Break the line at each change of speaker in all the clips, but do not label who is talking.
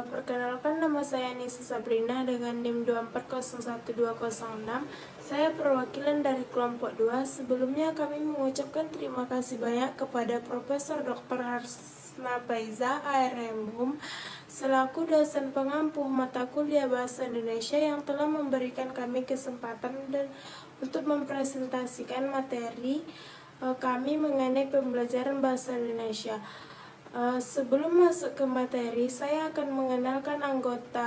Perkenalkan, nama saya Nisa Sabrina dengan NIM 2401206. Saya perwakilan dari kelompok 2. Sebelumnya kami mengucapkan terima kasih banyak kepada Profesor Dr. Harsna Faiza ARM selaku dosen pengampu mata kuliah Bahasa Indonesia yang telah memberikan kami kesempatan untuk mempresentasikan materi kami mengenai pembelajaran Bahasa Indonesia. Sebelum masuk ke materi, saya akan mengenalkan anggota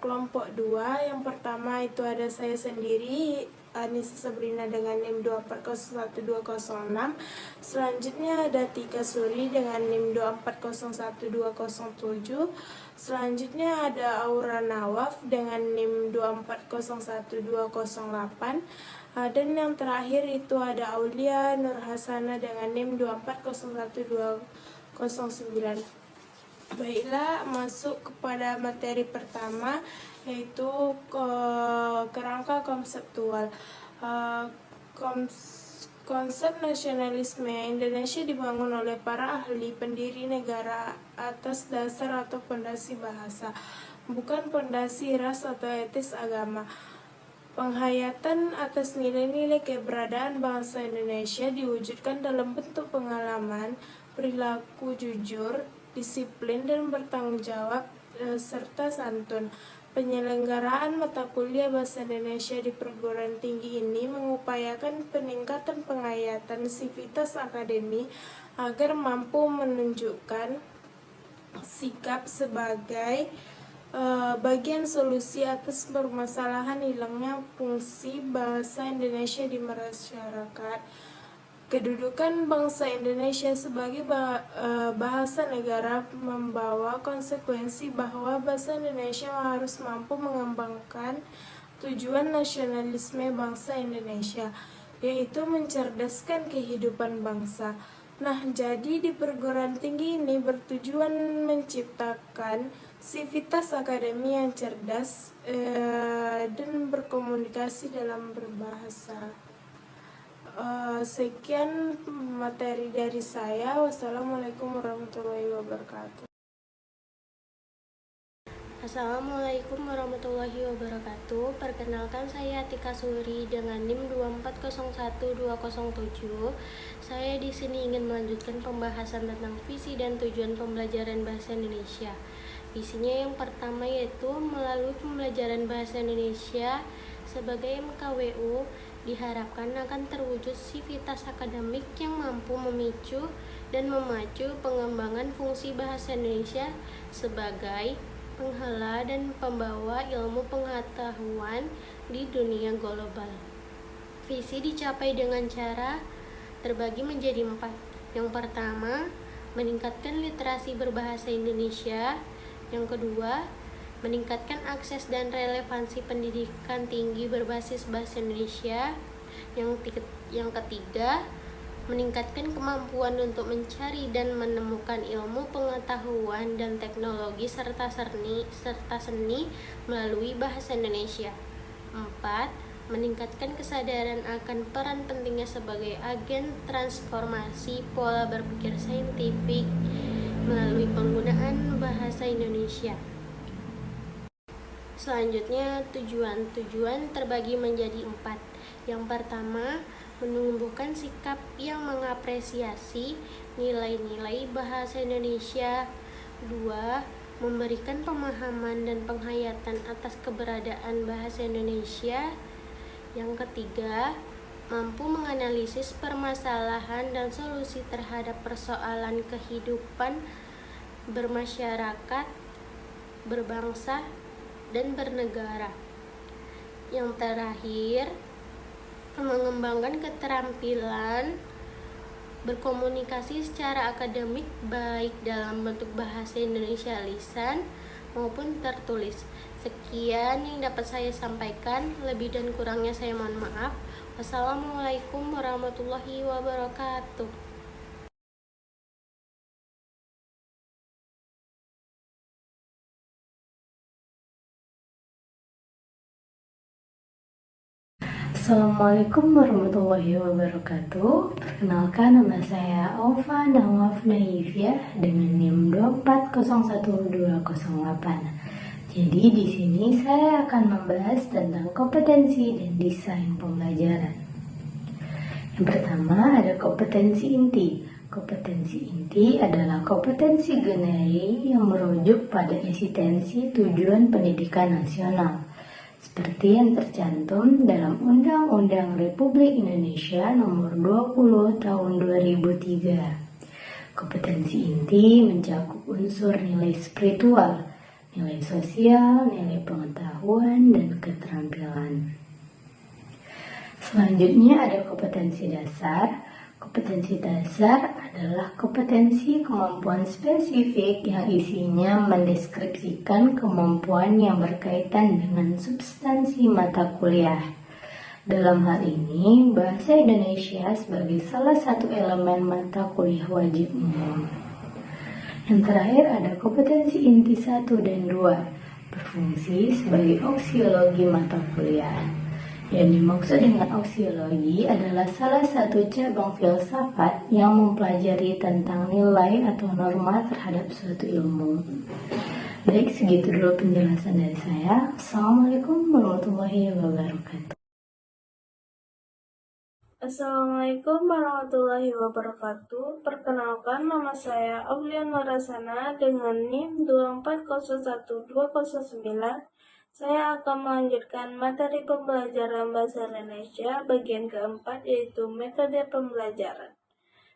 kelompok 2. Yang pertama itu ada saya sendiri, Anissa Sabrina dengan NIM 2401206. Selanjutnya ada Tika Suri dengan NIM 2401207. Selanjutnya ada Aura Nawaf dengan NIM 2401208. Dan yang terakhir itu ada Aulia Nur Hasana dengan NIM 2401209. Baiklah, masuk kepada materi pertama, yaitu kerangka konseptual. Konsep nasionalisme Indonesia dibangun oleh para ahli pendiri negara atas dasar atau fondasi bahasa, bukan fondasi ras atau etis agama. Penghayatan atas nilai-nilai keberadaan bangsa Indonesia diwujudkan dalam bentuk pengalaman, perilaku jujur, disiplin dan bertanggung jawab, serta santun. Penyelenggaraan mata kuliah Bahasa Indonesia di perguruan tinggi ini mengupayakan peningkatan penghayatan sivitas akademi agar mampu menunjukkan sikap sebagai bagian solusi atas permasalahan hilangnya fungsi bahasa Indonesia di masyarakat. Kedudukan bangsa Indonesia sebagai bahasa negara membawa konsekuensi bahwa bahasa Indonesia harus mampu mengembangkan tujuan nasionalisme bangsa Indonesia, yaitu mencerdaskan kehidupan bangsa. Nah, jadi di perguruan tinggi ini bertujuan menciptakan sivitas akademi yang cerdas dan berkomunikasi dalam berbahasa. Sekian materi dari saya. Wassalamualaikum warahmatullahi wabarakatuh.
Assalamualaikum warahmatullahi wabarakatuh. Perkenalkan, saya Tika Suri dengan NIM 2401207. Saya di sini ingin melanjutkan pembahasan tentang visi dan tujuan pembelajaran bahasa Indonesia. Visinya yang pertama yaitu melalui pembelajaran bahasa Indonesia sebagai MKWU diharapkan akan terwujud sivitas akademik yang mampu memicu dan memacu pengembangan fungsi bahasa Indonesia sebagai penghala dan pembawa ilmu pengetahuan di dunia global. Visi dicapai dengan cara terbagi menjadi 4. Yang pertama, meningkatkan literasi berbahasa Indonesia. Yang kedua, meningkatkan akses dan relevansi pendidikan tinggi berbasis bahasa Indonesia. Yang ketiga, meningkatkan kemampuan untuk mencari dan menemukan ilmu pengetahuan dan teknologi serta seni melalui bahasa Indonesia. 4. Meningkatkan kesadaran akan peran pentingnya sebagai agen transformasi pola berpikir saintifik melalui penggunaan bahasa Indonesia. Selanjutnya, tujuan terbagi menjadi 4. Yang pertama, menumbuhkan sikap yang mengapresiasi nilai-nilai bahasa Indonesia. 2. Memberikan pemahaman dan penghayatan atas keberadaan bahasa Indonesia. Yang ketiga, mampu menganalisis permasalahan dan solusi terhadap persoalan kehidupan bermasyarakat, berbangsa, dan bernegara. Yang terakhir, mengembangkan keterampilan berkomunikasi secara akademik baik dalam bentuk bahasa Indonesia lisan maupun tertulis. Sekian yang dapat saya sampaikan, lebih dan kurangnya saya mohon maaf. Wassalamualaikum warahmatullahi wabarakatuh.
Assalamualaikum warahmatullahi wabarakatuh. Perkenalkan, nama saya Ova Nawaf Naifia dengan NIM 2401208. Jadi di sini saya akan membahas tentang kompetensi dan desain pembelajaran. Yang pertama ada kompetensi inti. Kompetensi inti adalah kompetensi generik yang merujuk pada eksistensi tujuan pendidikan nasional, seperti yang tercantum dalam Undang-Undang Republik Indonesia Nomor 20 Tahun 2003. Kompetensi inti mencakup unsur nilai spiritual, nilai sosial, nilai pengetahuan, dan keterampilan. Selanjutnya ada kompetensi dasar. Kompetensi dasar adalah kompetensi kemampuan spesifik yang isinya mendeskripsikan kemampuan yang berkaitan dengan substansi mata kuliah. Dalam hal ini, bahasa Indonesia sebagai salah satu elemen mata kuliah wajib umum. Yang terakhir ada kompetensi inti 1 dan 2, berfungsi sebagai aksiologi mata kuliah. Yang dimaksud dengan aksiologi adalah salah satu cabang filsafat yang mempelajari tentang nilai atau norma terhadap suatu ilmu. Baik, segitu dulu penjelasan dari saya. Assalamualaikum warahmatullahi wabarakatuh.
Assalamualaikum warahmatullahi wabarakatuh. Perkenalkan, nama saya Aulia Nurasana dengan NIM 2401209. Saya akan melanjutkan materi pembelajaran Bahasa Indonesia bagian keempat, yaitu metode pembelajaran.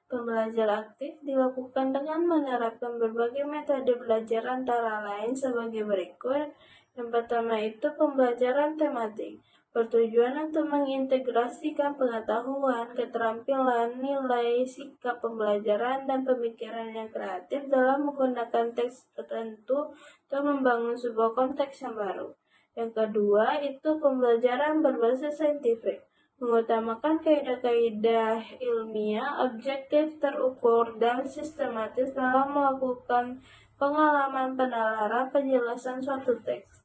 Pembelajaran aktif dilakukan dengan menerapkan berbagai metode belajar antara lain sebagai berikut. Yang pertama itu pembelajaran tematik. Bertujuan untuk mengintegrasikan pengetahuan, keterampilan, nilai, sikap pembelajaran, dan pemikiran yang kreatif dalam menggunakan teks tertentu untuk membangun sebuah konteks yang baru. Yang kedua itu pembelajaran berbasis saintifik, mengutamakan kaidah-kaidah ilmiah, objektif, terukur, dan sistematis dalam melakukan pengalaman penalaran penjelasan suatu teks.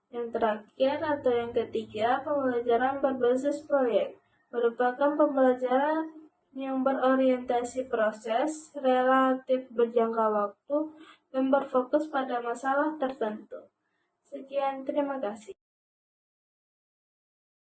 Yang terakhir atau yang ketiga, pembelajaran berbasis proyek, merupakan pembelajaran yang berorientasi proses, relatif berjangka waktu, dan berfokus pada masalah tertentu. Sekian, terima kasih.